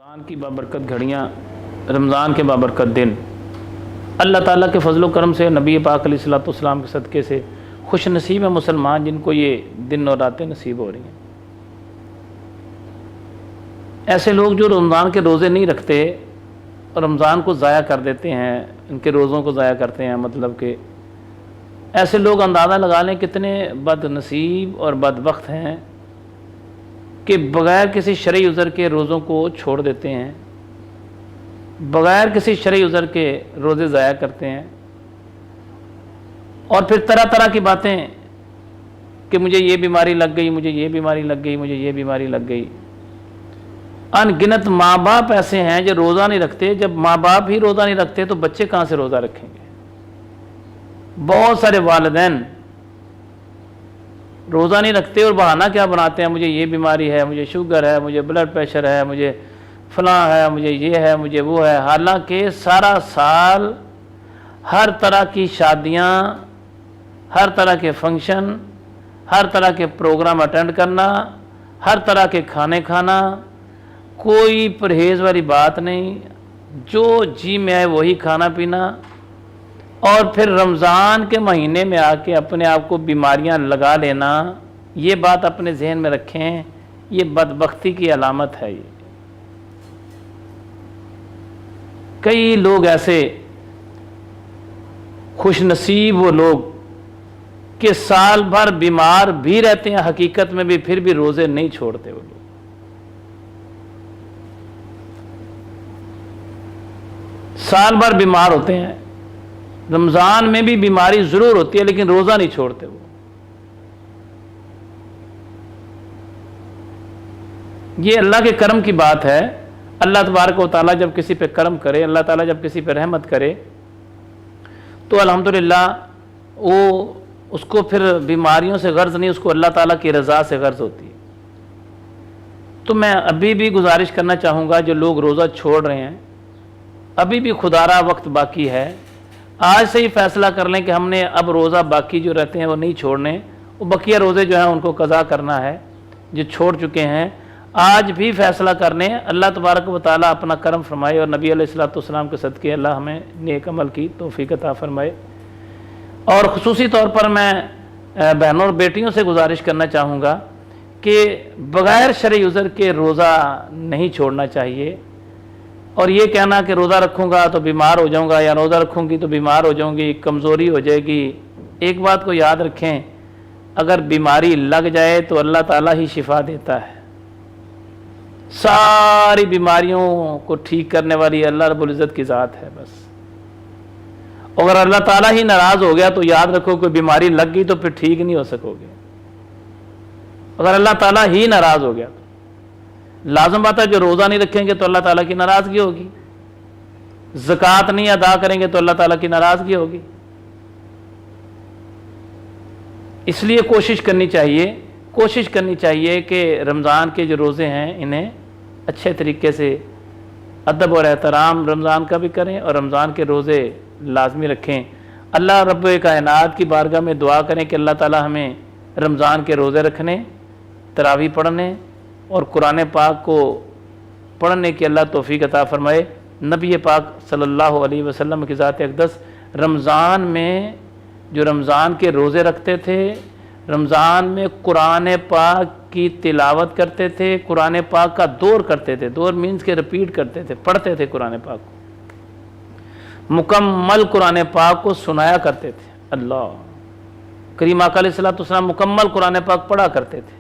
रमज़ान की बाबरकत घड़ियाँ, रमज़ान के बाबरकत दिन अल्लाह ताला के फजल करम से, नबी पाक अलैहिस्सलाम के सदक़े से खुश नसीब है मुसलमान जिनको ये दिन और रातें नसीब हो रही हैं। ऐसे लोग जो रमज़ान के रोज़े नहीं रखते और रमज़ान को ज़ाया कर देते हैं, इनके रोज़ों को ज़ाया करते हैं, मतलब कि ऐसे लोग अंदाज़ा लगा लें कितने बदनसीब और बदबख्त हैं कि बग़ैर किसी शरई उज़र के रोज़ों को छोड़ देते हैं, बग़ैर किसी शरई उज़र के रोज़े ज़ाया करते हैं और फिर तरह तरह की बातें कि मुझे ये बीमारी लग गई, मुझे ये बीमारी लग गई, मुझे ये बीमारी लग गई। अनगिनत माँ बाप ऐसे हैं जो रोज़ा नहीं रखते। जब माँ बाप ही रोज़ा नहीं रखते तो बच्चे कहाँ से रोज़ा रखेंगे। बहुत सारे वालिदैन रोज़ा नहीं रखते और बहाना क्या बनाते हैं, मुझे ये बीमारी है, मुझे शुगर है, मुझे ब्लड प्रेशर है, मुझे फलां है, मुझे ये है, मुझे वो है। हालांकि सारा साल हर तरह की शादियाँ, हर तरह के फंक्शन, हर तरह के प्रोग्राम अटेंड करना, हर तरह के खाने खाना, कोई परहेज़ वाली बात नहीं, जो जी में आए वही खाना पीना, और फिर रमज़ान के महीने में आके अपने आप को बीमारियां लगा लेना, ये बात अपने जहन में रखें, ये बदबख्ती की अलामत है। ये कई लोग ऐसे खुशनसीब वो लोग कि साल भर बीमार भी रहते हैं, हकीकत में भी फिर भी रोज़े नहीं छोड़ते वो लोग। साल भर बीमार होते हैं, रमज़ान में भी बीमारी ज़रूर होती है लेकिन रोज़ा नहीं छोड़ते वो। ये अल्लाह के करम की बात है। अल्लाह तबारक व तआला जब किसी पे करम करे, अल्लाह ताला जब किसी पे रहमत करे तो अल्हम्दुलिल्लाह वो उसको फिर बीमारियों से गर्ज नहीं, उसको अल्लाह ताला की रज़ा से गर्ज होती है। तो मैं अभी भी गुजारिश करना चाहूँगा, जो लोग रोज़ा छोड़ रहे हैं, अभी भी खुदारा वक्त बाकी है। आज से ही फैसला कर लें कि हमने अब रोज़ा बाकी जो रहते हैं वो नहीं छोड़ने, वो बकिया रोज़े जो हैं उनको कज़ा करना है जो छोड़ चुके हैं। आज भी फैसला कर लें, अल्लाह तबारक व तआला अपना करम फरमाए और नबी अलैहिस्सलाम के सदक़े अल्लाह हमें नेक अमल की तौफ़ीक़ अता फरमाए। और ख़ुसूसी तौर पर मैं बहनों और बेटियों से गुजारिश करना चाहूँगा कि बग़ैर शरई उज़र के रोज़ा नहीं छोड़ना चाहिए। और ये कहना कि रोज़ा रखूँगा तो बीमार हो जाऊँगा या रोज़ा रखूँगी तो बीमार हो जाऊँगी, कमज़ोरी हो जाएगी। एक बात को याद रखें, अगर बीमारी लग जाए तो अल्लाह ताला ही शिफा देता है। सारी बीमारियों को ठीक करने वाली अल्लाह रब्बुल इज़्ज़त की ज़ात है बस। अगर अल्लाह ताला ही नाराज़ हो गया तो याद रखो कोई बीमारी लग गई तो फिर ठीक नहीं हो सकोगे। अगर अल्लाह ताला ही नाराज़ हो गया तो लाज़िम बात है, जो रोज़ा नहीं रखेंगे तो अल्लाह ताला की नाराज़गी होगी, ज़कात नहीं अदा करेंगे तो अल्लाह ताला की नाराज़गी होगी। इसलिए कोशिश करनी चाहिए कि रमज़ान के जो रोज़े हैं इन्हें अच्छे तरीके से अदब और एहतराम रमज़ान का भी करें और रमज़ान के रोज़े लाजमी रखें। अल्लाह रब्बे कायनात की बारगाह में दुआ करें कि अल्लाह ताला हमें रमज़ान के रोज़े रखने, तरावी पढ़ने और कुरान पाक को पढ़ने की अल्लाह तौफ़ीक़ अता फरमाए। नबी पाक सल्लल्लाहु अलैहि वसल्लम की ज़ात अक़दस रमज़ान में जो रमज़ान के रोज़े रखते थे, रमज़ान में कुरान पाक की तिलावत करते थे, कुरान पाक का दौर करते थे। दौर मीन्स के रिपीट करते थे, पढ़ते थे कुरान पाक को, मुकम्मल कुरान पाक को सुनाया करते थे। अल्लाह करीम आका अलैहिस्सलाम मुकम्मल कुरान पाक पढ़ा करते थे।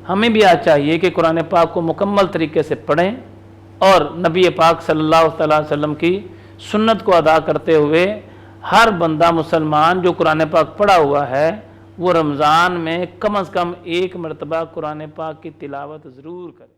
हमें भी आज चाहिए कि कुरान पाक को मुकम्मल तरीके से पढ़ें और नबी पाक सल्लल्लाहु अलैहि वसल्लम की सुन्नत को अदा करते हुए हर बंदा मुसलमान जो कुरान पाक पढ़ा हुआ है वो रमज़ान में कम से कम एक मरतबा कुरान पाक की तिलावत ज़रूर करे।